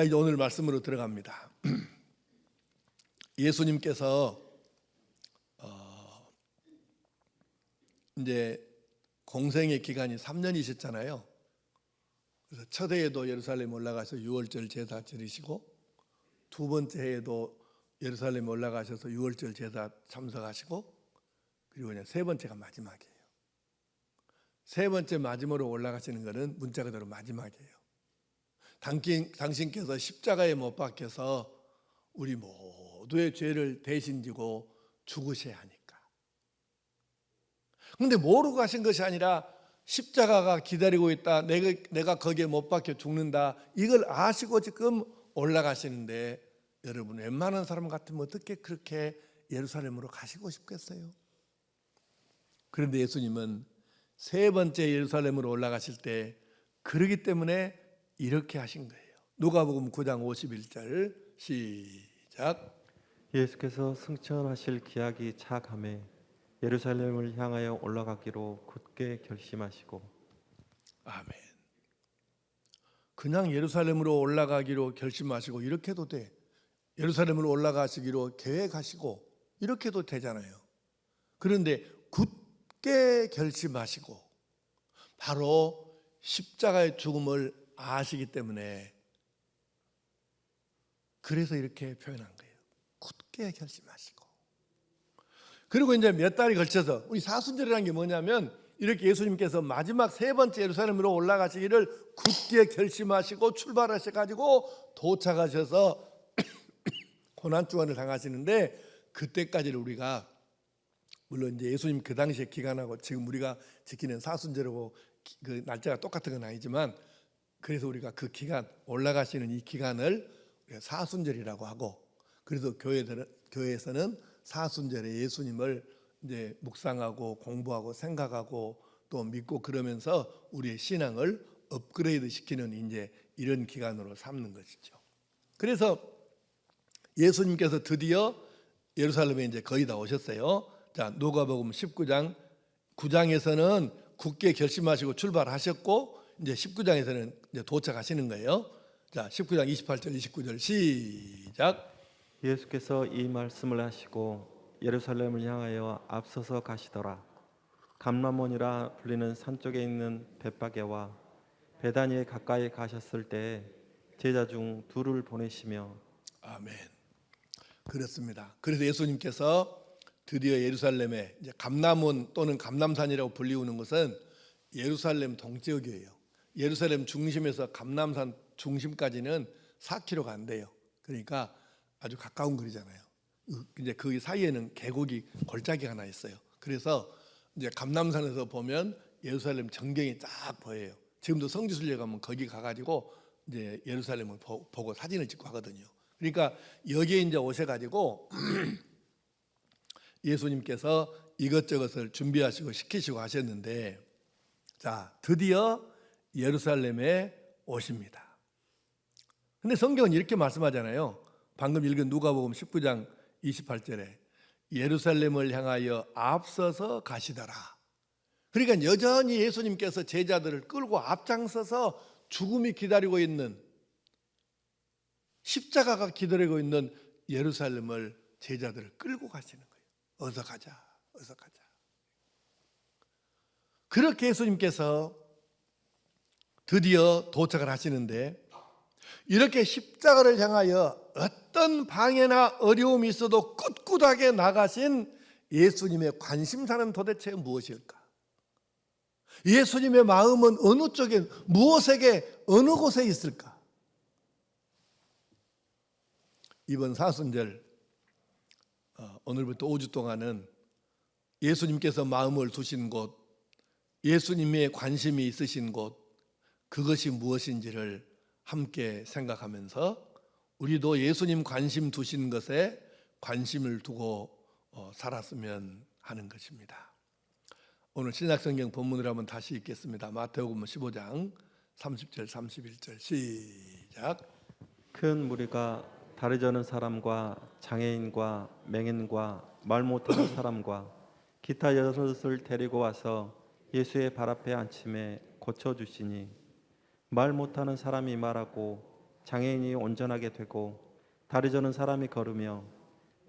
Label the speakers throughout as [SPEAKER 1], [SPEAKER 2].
[SPEAKER 1] 자, 이제 오늘 말씀으로 들어갑니다. 예수님께서 이제 공생의 기간이 3년이셨잖아요. 그래서 첫 해에도 예루살렘 올라가서 6월절 제사 지내시고, 두 번째 해에도 예루살렘 올라가셔서 6월절 제사 참석하시고, 그리고 이제 세 번째가 마지막이에요. 세 번째 마지막으로 올라가시는 것은 문자 그대로 마지막이에요. 당신께서 십자가에 못 박혀서 우리 모두의 죄를 대신 지고 죽으셔야 하니까. 그런데 모르고 가신 것이 아니라 십자가가 기다리고 있다, 내가 거기에 못 박혀 죽는다, 이걸 아시고 지금 올라가시는데, 여러분 웬만한 사람 같으면 어떻게 그렇게 예루살렘으로 가시고 싶겠어요? 그런데 예수님은 세 번째 예루살렘으로 올라가실 때 그러기 때문에 이렇게 하신 거예요. 누가복음 9장 51절 시작.
[SPEAKER 2] 예수께서 승천하실 기약이 차감해 예루살렘을 향하여 올라가기로 굳게 결심하시고.
[SPEAKER 1] 아멘. 그냥 예루살렘으로 올라가기로 결심하시고 이렇게 해도 돼. 예루살렘으로 올라가시기로 계획하시고 이렇게 해도 되잖아요. 그런데 굳게 결심하시고 바로 십자가의 죽음을 아시기 때문에 그래서 이렇게 표현한 거예요. 굳게 결심하시고. 그리고 이제 몇 달이 걸쳐서, 우리 사순절이라는 게 뭐냐면 이렇게 예수님께서 마지막 세 번째 예루살렘으로 올라가시기를 굳게 결심하시고 출발하셔가지고 도착하셔서 고난주간을 당하시는데, 그때까지를 우리가, 물론 이제 예수님 그 당시에 기간하고 지금 우리가 지키는 사순절하고 그 날짜가 똑같은 건 아니지만, 그래서 우리가 그 기간, 올라가시는 이 기간을 우리가 사순절이라고 하고, 그래서 교회에서는 사순절에 예수님을 이제 묵상하고 공부하고 생각하고 또 믿고 그러면서 우리의 신앙을 업그레이드 시키는 이제 이런 기간으로 삼는 것이죠. 그래서 예수님께서 드디어 예루살렘에 이제 거의 다 오셨어요. 자, 누가복음 19장 9장에서는 굳게 결심하시고 출발하셨고, 이제 19장에서는 이제 도착하시는 거예요. 자, 19장 28절 29절 시작.
[SPEAKER 2] 예수께서 이 말씀을 하시고 예루살렘을 향하여 앞서서 가시더라. 감람원이라 불리는 산 쪽에 있는 벳바게와 베다니에 가까이 가셨을 때에 제자 중 둘을 보내시며.
[SPEAKER 1] 아멘. 그렇습니다. 그래서 예수님께서 드디어 예루살렘에, 이제 감람원 또는 감람산이라고 불리우는 것은 예루살렘 동지역이에요. 예루살렘 중심에서 감람산 중심까지는 4km가 안 돼요. 그러니까 아주 가까운 거리잖아요. 이제 그 사이에는 계곡이 골짜기 하나 있어요. 그래서 이제 감람산에서 보면 예루살렘 전경이 쫙 보여요. 지금도 성지순례 가면 거기 가가지고 이제 예루살렘을 보고 사진을 찍고 하거든요. 그러니까 여기에 이제 오셔가지고 예수님께서 이것저것을 준비하시고 시키시고 하셨는데, 자, 드디어 예루살렘에 오십니다. 근데 성경은 이렇게 말씀하잖아요. 방금 읽은 누가복음 19장 28절에 예루살렘을 향하여 앞서서 가시더라. 그러니까 여전히 예수님께서 제자들을 끌고 앞장서서 죽음이 기다리고 있는, 십자가가 기다리고 있는 예루살렘을 제자들을 끌고 가시는 거예요. 어서 가자, 어서 가자. 그렇게 예수님께서 드디어 도착을 하시는데, 이렇게 십자가를 향하여 어떤 방해나 어려움이 있어도 꿋꿋하게 나가신 예수님의 관심사는 도대체 무엇일까? 예수님의 마음은 어느 쪽에, 무엇에게, 어느 곳에 있을까? 이번 사순절, 오늘부터 5주 동안은 예수님께서 마음을 두신 곳, 예수님의 관심이 있으신 곳, 그것이 무엇인지를 함께 생각하면서 우리도 예수님 관심 두신 것에 관심을 두고 살았으면 하는 것입니다. 오늘 신약성경 본문을 한번 다시 읽겠습니다. 마태복음 15장 30절 31절 시작.
[SPEAKER 2] 큰 무리가 다리 저는 사람과 장애인과 맹인과 말 못하는 사람과 기타 여럿을 데리고 와서 예수의 발 앞에 앉힘에 고쳐주시니, 말 못하는 사람이 말하고 장애인이 온전하게 되고 다리 저는 사람이 걸으며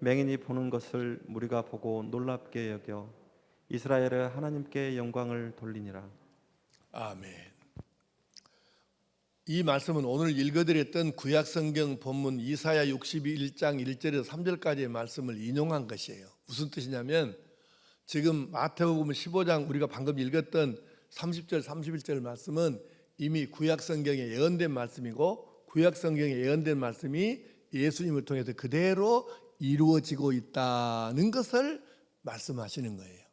[SPEAKER 2] 맹인이 보는 것을 무리가 보고 놀랍게 여겨 이스라엘의 하나님께 영광을 돌리니라.
[SPEAKER 1] 아멘. 이 말씀은 오늘 읽어드렸던 구약성경 본문 이사야 61장 1절에서 3절까지의 말씀을 인용한 것이에요. 무슨 뜻이냐면 지금 마태복음 15장 우리가 방금 읽었던 30절 31절 말씀은 이미 구약성경에 예언된 말씀이고 구약성경에 예언된 말씀이 예수님을 통해서 그대로 이루어지고 있다는 것을 말씀하시는 거예요.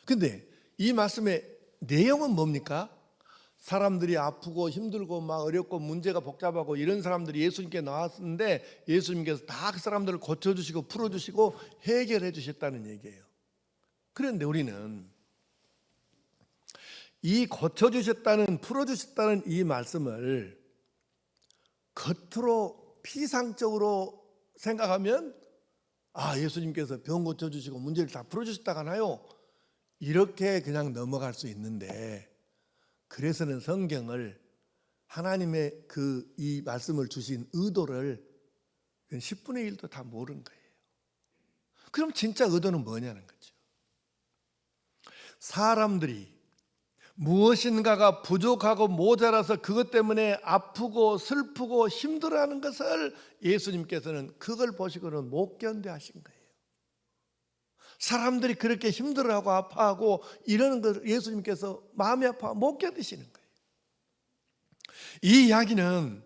[SPEAKER 1] 근데 이 말씀의 내용은 뭡니까? 사람들이 아프고 힘들고 막 어렵고 문제가 복잡하고 이런 사람들이 예수님께 나왔는데 예수님께서 다 그 사람들을 고쳐주시고 풀어주시고 해결해 주셨다는 얘기예요. 그런데 우리는 이 고쳐주셨다는 풀어주셨다는 이 말씀을 겉으로 피상적으로 생각하면 예수님께서 병 고쳐주시고 문제를 다 풀어주셨다 하나요? 이렇게 그냥 넘어갈 수 있는데 그래서는 성경을 하나님의 이 말씀을 주신 의도를 10분의 1도 다 모르는 거예요. 그럼 진짜 의도는 뭐냐는 거죠. 사람들이 무엇인가가 부족하고 모자라서 그것 때문에 아프고 슬프고 힘들어하는 것을 예수님께서는 그걸 보시고는 못 견뎌하신 거예요. 사람들이 그렇게 힘들어하고 아파하고 이러는 걸 예수님께서 마음이 아파 못 견디시는 거예요. 이 이야기는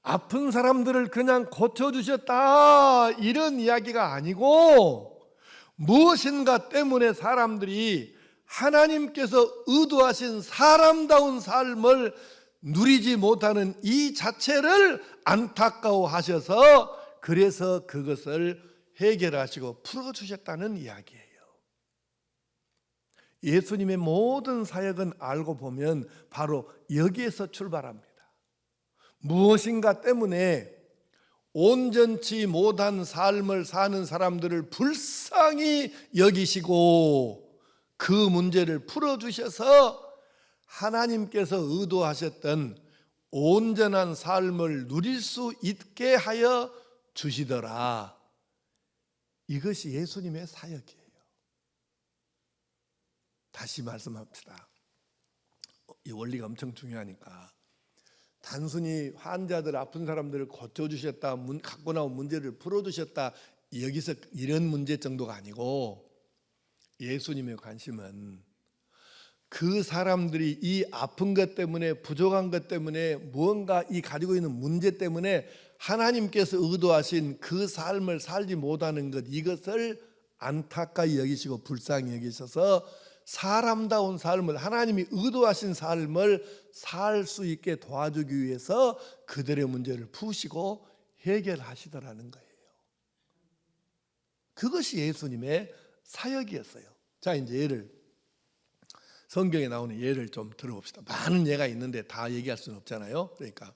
[SPEAKER 1] 아픈 사람들을 그냥 고쳐주셨다 이런 이야기가 아니고 무엇인가 때문에 사람들이 하나님께서 의도하신 사람다운 삶을 누리지 못하는 이 자체를 안타까워하셔서 그래서 그것을 해결하시고 풀어주셨다는 이야기예요. 예수님의 모든 사역은 알고 보면 바로 여기에서 출발합니다. 무엇인가 때문에 온전치 못한 삶을 사는 사람들을 불쌍히 여기시고 그 문제를 풀어주셔서 하나님께서 의도하셨던 온전한 삶을 누릴 수 있게 하여 주시더라. 이것이 예수님의 사역이에요. 다시 말씀합시다. 이 원리가 엄청 중요하니까 단순히 환자들 아픈 사람들을 고쳐주셨다, 갖고 나온 문제를 풀어주셨다 여기서 이런 문제 정도가 아니고 예수님의 관심은 그 사람들이 이 아픈 것 때문에 부족한 것 때문에 무언가 이 가지고 있는 문제 때문에 하나님께서 의도하신 그 삶을 살지 못하는 것 이것을 안타까이 여기시고 불쌍히 여기셔서 사람다운 삶을 하나님이 의도하신 삶을 살 수 있게 도와주기 위해서 그들의 문제를 푸시고 해결하시더라는 거예요. 그것이 예수님의 사역이었어요. 자, 이제 성경에 나오는 예를 좀 들어봅시다. 많은 예가 있는데 다 얘기할 수는 없잖아요. 그러니까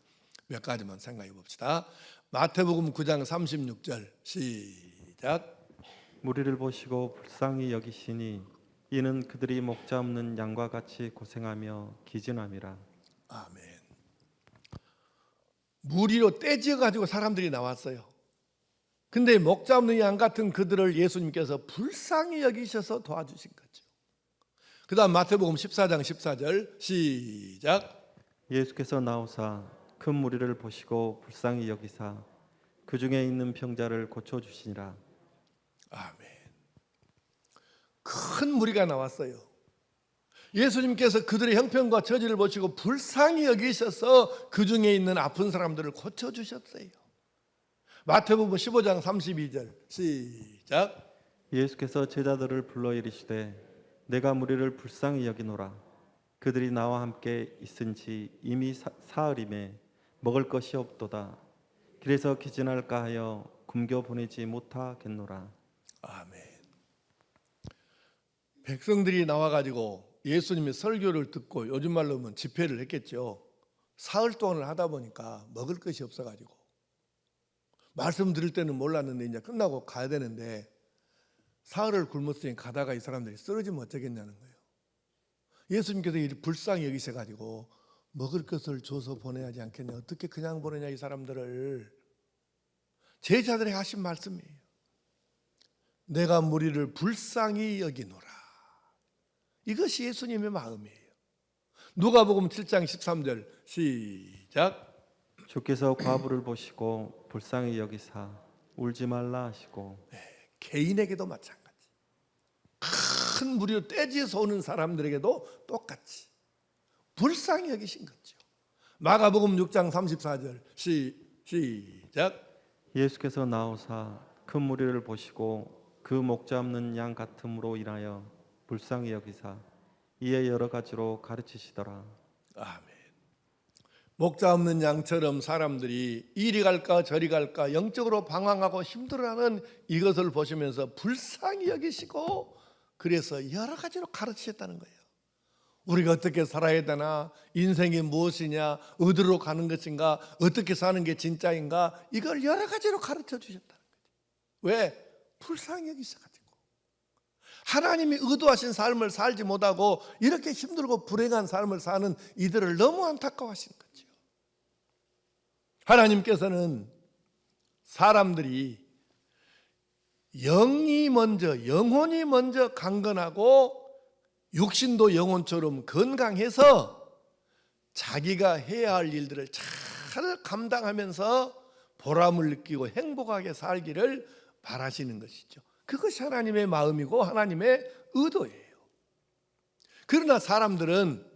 [SPEAKER 1] 몇 가지만 생각해 봅시다. 마태복음 9장 36절 시작.
[SPEAKER 2] 무리를 보시고 불쌍히 여기시니 이는 그들이 목자 없는 양과 같이 고생하며 기진함이라.
[SPEAKER 1] 아멘. 무리로 떼지어 가지고 사람들이 나왔어요. 근데 목자 없는 양 같은 그들을 예수님께서 불쌍히 여기셔서 도와주신 거죠. 그 다음 마태복음 14장 14절 시작.
[SPEAKER 2] 예수께서 나오사 큰 무리를 보시고 불쌍히 여기사 그 중에 있는 병자를 고쳐주시니라.
[SPEAKER 1] 아멘. 큰 무리가 나왔어요. 예수님께서 그들의 형편과 처지를 보시고 불쌍히 여기셔서 그 중에 있는 아픈 사람들을 고쳐주셨어요. 마태복음 15장 32절 시작.
[SPEAKER 2] 예수께서 제자들을 불러 이르시되 내가 무리를 불쌍히 여기노라. 그들이 나와 함께 있은지 이미 사흘임에 먹을 것이 없도다. 길에서 기진할까 하여 굶겨 보내지 못하겠노라.
[SPEAKER 1] 아멘. 백성들이 나와가지고 예수님의 설교를 듣고 요즘 말로 하면 집회를 했겠죠. 사흘 동안을 하다 보니까 먹을 것이 없어가지고 말씀 들을 때는 몰랐는데 이제 끝나고 가야 되는데 사흘을 굶었으니 가다가 이 사람들이 쓰러지면 어쩌겠냐는 거예요. 예수님께서 이 불쌍히 여기셔가지고 먹을 것을 줘서 보내야지 않겠냐. 어떻게 그냥 보내냐 이 사람들을. 제자들이 하신 말씀이에요. 내가 무리를 불쌍히 여기노라. 이것이 예수님의 마음이에요. 누가복음 7장 13절 시작.
[SPEAKER 2] 주께서 과부를 보시고 불쌍히 여기사 울지 말라 하시고.
[SPEAKER 1] 개인에게도 마찬가지. 큰 무리로 떼지에서 오는 사람들에게도 똑같이 불쌍히 여기신 거죠. 마가복음 6장 34절 시작.
[SPEAKER 2] 예수께서 나오사 큰 무리를 보시고 그 목자 없는 양 같음으로 인하여 불쌍히 여기사 이에 여러 가지로 가르치시더라.
[SPEAKER 1] 아멘. 목자 없는 양처럼 사람들이 이리 갈까 저리 갈까 영적으로 방황하고 힘들어하는 이것을 보시면서 불쌍히 여기시고 그래서 여러 가지로 가르치셨다는 거예요. 우리가 어떻게 살아야 되나, 인생이 무엇이냐, 어디로 가는 것인가, 어떻게 사는 게 진짜인가, 이걸 여러 가지로 가르쳐 주셨다는 거죠. 왜? 불쌍히 여기셔가지고 하나님이 의도하신 삶을 살지 못하고 이렇게 힘들고 불행한 삶을 사는 이들을 너무 안타까워하시는 거죠. 하나님께서는 사람들이 영이 먼저, 영혼이 먼저 강건하고 육신도 영혼처럼 건강해서 자기가 해야 할 일들을 잘 감당하면서 보람을 느끼고 행복하게 살기를 바라시는 것이죠. 그것이 하나님의 마음이고 하나님의 의도예요. 그러나 사람들은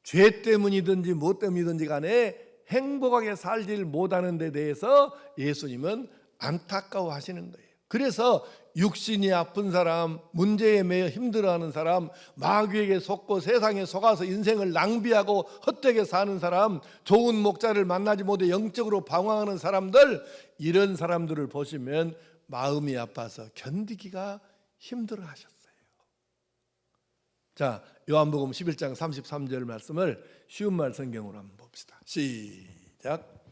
[SPEAKER 1] 죄 때문이든지 뭐 때문이든지 간에 행복하게 살질 못하는 데 대해서 예수님은 안타까워하시는 거예요. 그래서 육신이 아픈 사람, 문제에 매여 힘들어하는 사람, 마귀에게 속고 세상에 속아서 인생을 낭비하고 헛되게 사는 사람, 좋은 목자를 만나지 못해 영적으로 방황하는 사람들, 이런 사람들을 보시면 마음이 아파서 견디기가 힘들어 하셨어요. 자, 요한복음 11장 33절 말씀을 쉬운 성경으로 한번 봅시다. 시작.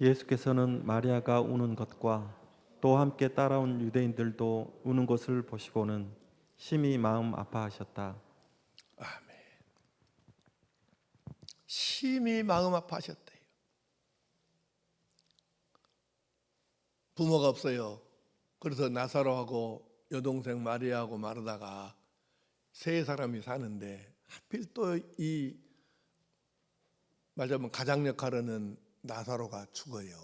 [SPEAKER 2] 예수께서는 마리아가 우는 것과 또 함께 따라온 유대인들도 우는 것을 보시고는 심히 마음 아파하셨다.
[SPEAKER 1] 아멘. 심히 마음 아파하셨대요. 부모가 없어요. 그래서 나사로하고 여동생 마리아하고 마르다가 세 사람이 사는데 하필 또 이 말하자면 가장 역할하는 나사로가 죽어요.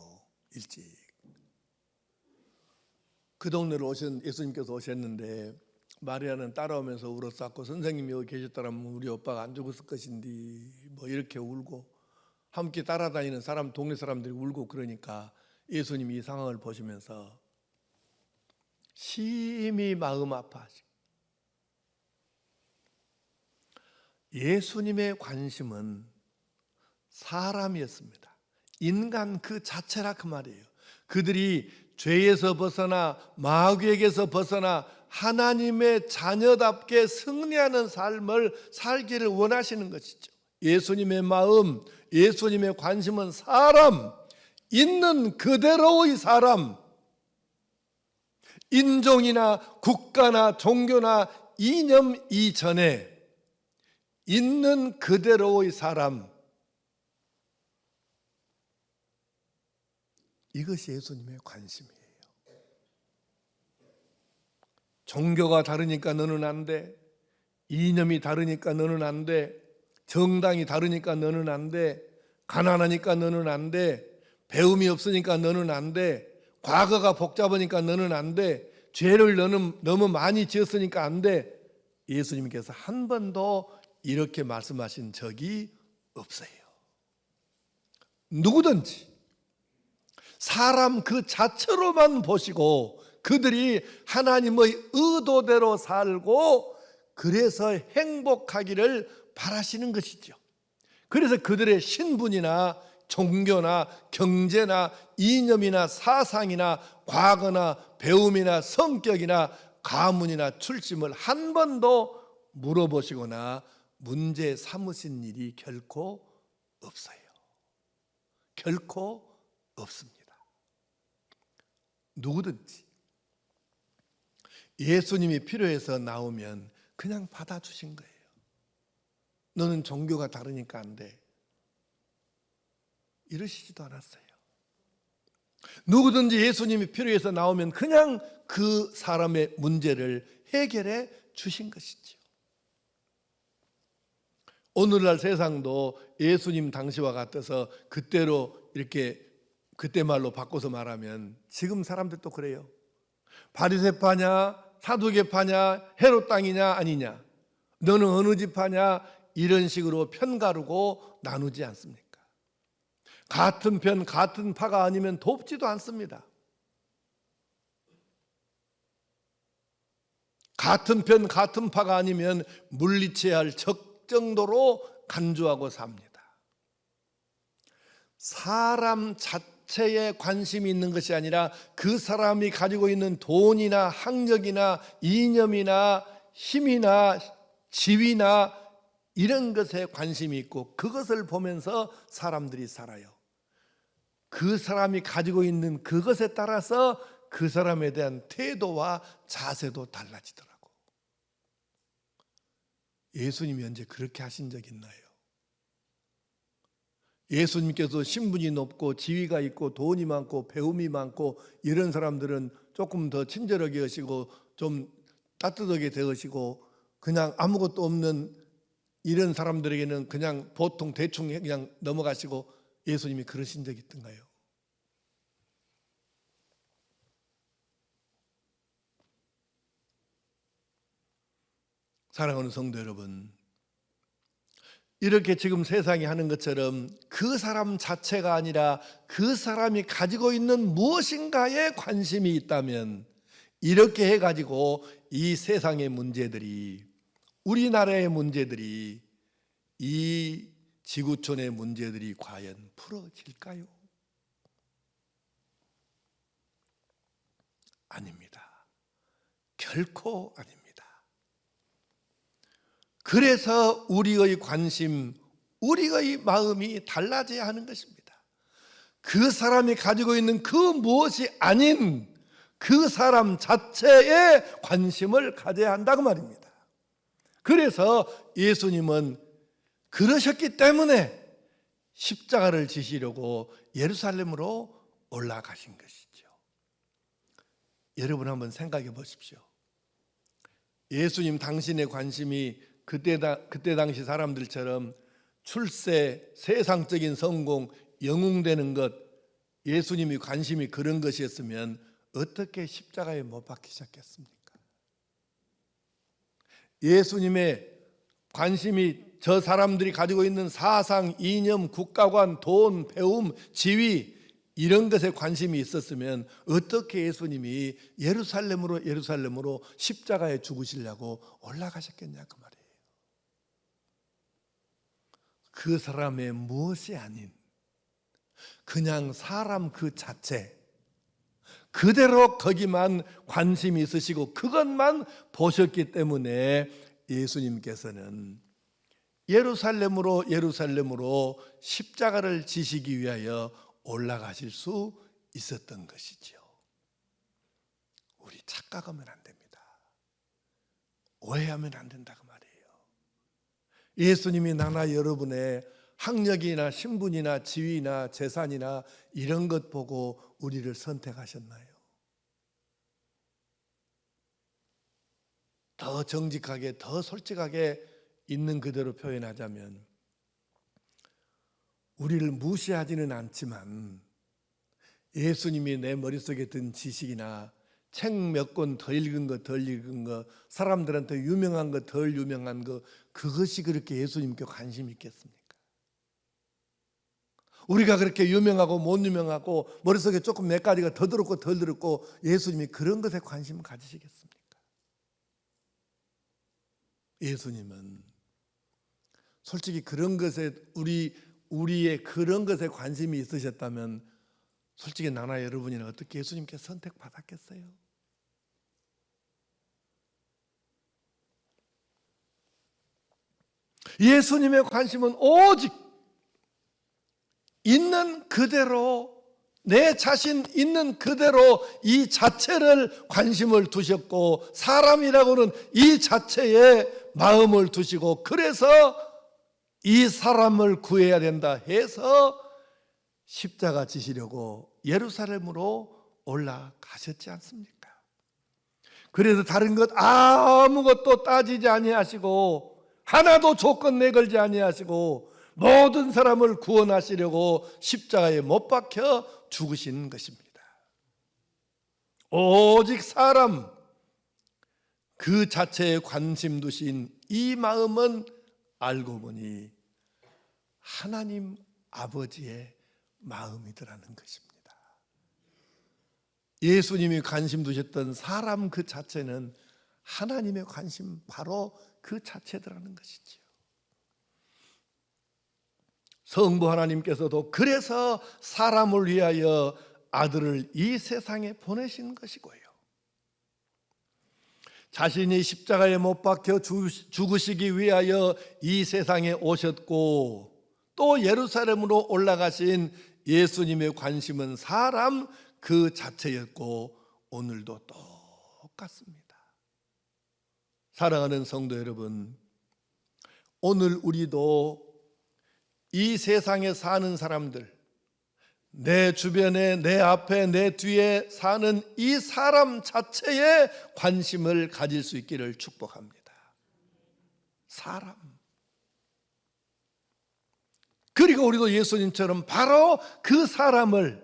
[SPEAKER 1] 일찍. 그 동네로 예수님께서 오셨는데 마리아는 따라오면서 울었었고, 선생님이 여기 계셨더라면 우리 오빠가 안 죽었을 것인데 뭐 이렇게 울고, 함께 따라다니는 사람, 동네 사람들이 울고, 그러니까 예수님이 이 상황을 보시면서 심히 마음 아파하시고, 예수님의 관심은 사람이었습니다. 인간 그 자체라 그 말이에요. 그들이 죄에서 벗어나 마귀에게서 벗어나 하나님의 자녀답게 승리하는 삶을 살기를 원하시는 것이죠. 예수님의 마음, 예수님의 관심은 사람, 있는 그대로의 사람, 인종이나 국가나 종교나 이념 이전에 있는 그대로의 사람, 이것이 예수님의 관심이에요. 종교가 다르니까 너는 안 돼, 이념이 다르니까 너는 안 돼, 정당이 다르니까 너는 안 돼, 가난하니까 너는 안 돼, 배움이 없으니까 너는 안 돼, 과거가 복잡하니까 너는 안 돼, 죄를 너무 많이 지었으니까 안 돼. 예수님께서 한 번도 이렇게 말씀하신 적이 없어요. 누구든지 사람 그 자체로만 보시고 그들이 하나님의 의도대로 살고 그래서 행복하기를 바라시는 것이죠. 그래서 그들의 신분이나 종교나 경제나 이념이나 사상이나 과거나 배움이나 성격이나 가문이나 출신을 한 번도 물어보시거나 문제 삼으신 일이 결코 없어요. 결코 없습니다. 누구든지 예수님이 필요해서 나오면 그냥 받아주신 거예요. 너는 종교가 다르니까 안 돼, 이러시지도 않았어요. 누구든지 예수님이 필요해서 나오면 그냥 그 사람의 문제를 해결해 주신 것이죠. 오늘날 세상도 예수님 당시와 같아서 그때로 이렇게 그때 말로 바꿔서 말하면 지금 사람들도 그래요. 바리새파냐 사두개파냐 헤롯 땅이냐 아니냐, 너는 어느 지파냐, 이런 식으로 편가르고 나누지 않습니까? 같은 편 같은 파가 아니면 돕지도 않습니다. 같은 편 같은 파가 아니면 물리쳐야 할 적정도로 간주하고 삽니다. 사람 자체에 관심이 있는 것이 아니라 그 사람이 가지고 있는 돈이나 학력이나 이념이나 힘이나 지위나 이런 것에 관심이 있고 그것을 보면서 사람들이 살아요. 그 사람이 가지고 있는 그것에 따라서 그 사람에 대한 태도와 자세도 달라지더라고. 예수님이 언제 그렇게 하신 적 있나요? 예수님께서 신분이 높고 지위가 있고 돈이 많고 배움이 많고 이런 사람들은 조금 더 친절하게 하시고 좀 따뜻하게 대하시고, 그냥 아무것도 없는 이런 사람들에게는 그냥 보통 대충 그냥 넘어가시고 예수님이 그러신 적이 있던가요? 사랑하는 성도 여러분, 이렇게 지금 세상이 하는 것처럼 그 사람 자체가 아니라 그 사람이 가지고 있는 무엇인가에 관심이 있다면, 이렇게 해가지고 이 세상의 문제들이, 우리나라의 문제들이, 이 지구촌의 문제들이 과연 풀어질까요? 아닙니다. 결코 아닙니다. 그래서 우리의 관심, 우리의 마음이 달라져야 하는 것입니다. 그 사람이 가지고 있는 그 무엇이 아닌 그 사람 자체에 관심을 가져야 한다고 말입니다. 그래서 예수님은 그러셨기 때문에 십자가를 지시려고 예루살렘으로 올라가신 것이죠. 여러분 한번 생각해 보십시오. 예수님 당신의 관심이 그때 당시 사람들처럼 출세, 세상적인 성공, 영웅되는 것, 예수님이 관심이 그런 것이었으면 어떻게 십자가에 못 박히셨겠습니까? 예수님의 관심이 저 사람들이 가지고 있는 사상, 이념, 국가관, 돈, 배움, 지위 이런 것에 관심이 있었으면 어떻게 예수님이 예루살렘으로 십자가에 죽으시려고 올라가셨겠냐 그 말이에요. 그 사람의 무엇이 아닌 그냥 사람 그 자체 그대로 거기만 관심이 있으시고 그것만 보셨기 때문에 예수님께서는 예루살렘으로 십자가를 지시기 위하여 올라가실 수 있었던 것이죠. 우리 착각하면 안 됩니다. 오해하면 안 된다고 말이에요. 예수님이 나나 여러분의 학력이나 신분이나 지위나 재산이나 이런 것 보고 우리를 선택하셨나요? 더 정직하게, 더 솔직하게 있는 그대로 표현하자면, 우리를 무시하지는 않지만 예수님이 내 머릿속에 든 지식이나 책 몇 권 더 읽은 거, 덜 읽은 거, 사람들한테 유명한 거, 덜 유명한 거, 그것이 그렇게 예수님께 관심이 있겠습니까? 우리가 그렇게 유명하고 못 유명하고 머릿속에 조금 몇 가지가 더 들었고 덜 들었고 예수님이 그런 것에 관심을 가지시겠습니까? 예수님은 솔직히 그런 것에 우리의 그런 것에 관심이 있으셨다면 솔직히 나나 여러분이나 어떻게 예수님께 선택받았겠어요? 예수님의 관심은 오직 있는 그대로, 내 자신 있는 그대로 이 자체를 관심을 두셨고, 사람이라고는 이 자체에 마음을 두시고, 그래서 이 사람을 구해야 된다 해서 십자가 지시려고 예루살렘으로 올라가셨지 않습니까? 그래서 다른 것 아무것도 따지지 아니하시고 하나도 조건 내걸지 아니하시고 모든 사람을 구원하시려고 십자가에 못 박혀 죽으신 것입니다. 오직 사람 그 자체에 관심 두신 이 마음은 알고 보니 하나님 아버지의 마음이더라는 것입니다. 예수님이 관심 두셨던 사람 그 자체는 하나님의 관심 바로 그 자체더라는 것이지요. 성부 하나님께서도 그래서 사람을 위하여 아들을 이 세상에 보내신 것이고요. 자신이 십자가에 못 박혀 죽으시기 위하여 이 세상에 오셨고 또 예루살렘으로 올라가신 예수님의 관심은 사람 그 자체였고 오늘도 똑같습니다. 사랑하는 성도 여러분, 오늘 우리도 이 세상에 사는 사람들, 내 주변에, 내 앞에, 내 뒤에 사는 이 사람 자체에 관심을 가질 수 있기를 축복합니다. 사람. 그리고 우리도 예수님처럼 바로 그 사람을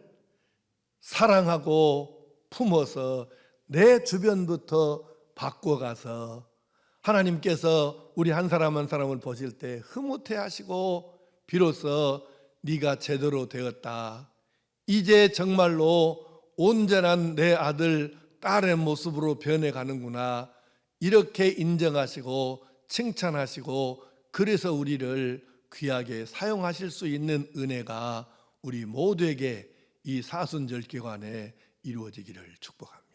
[SPEAKER 1] 사랑하고 품어서 내 주변부터 바꿔가서 하나님께서 우리 한 사람 한 사람을 보실 때 흐뭇해 하시고 비로소 네가 제대로 되었다. 이제 정말로 온전한 내 아들, 딸의 모습으로 변해가는구나. 이렇게 인정하시고 칭찬하시고 그래서 우리를 귀하게 사용하실 수 있는 은혜가 우리 모두에게 이 사순절 기간에 이루어지기를 축복합니다.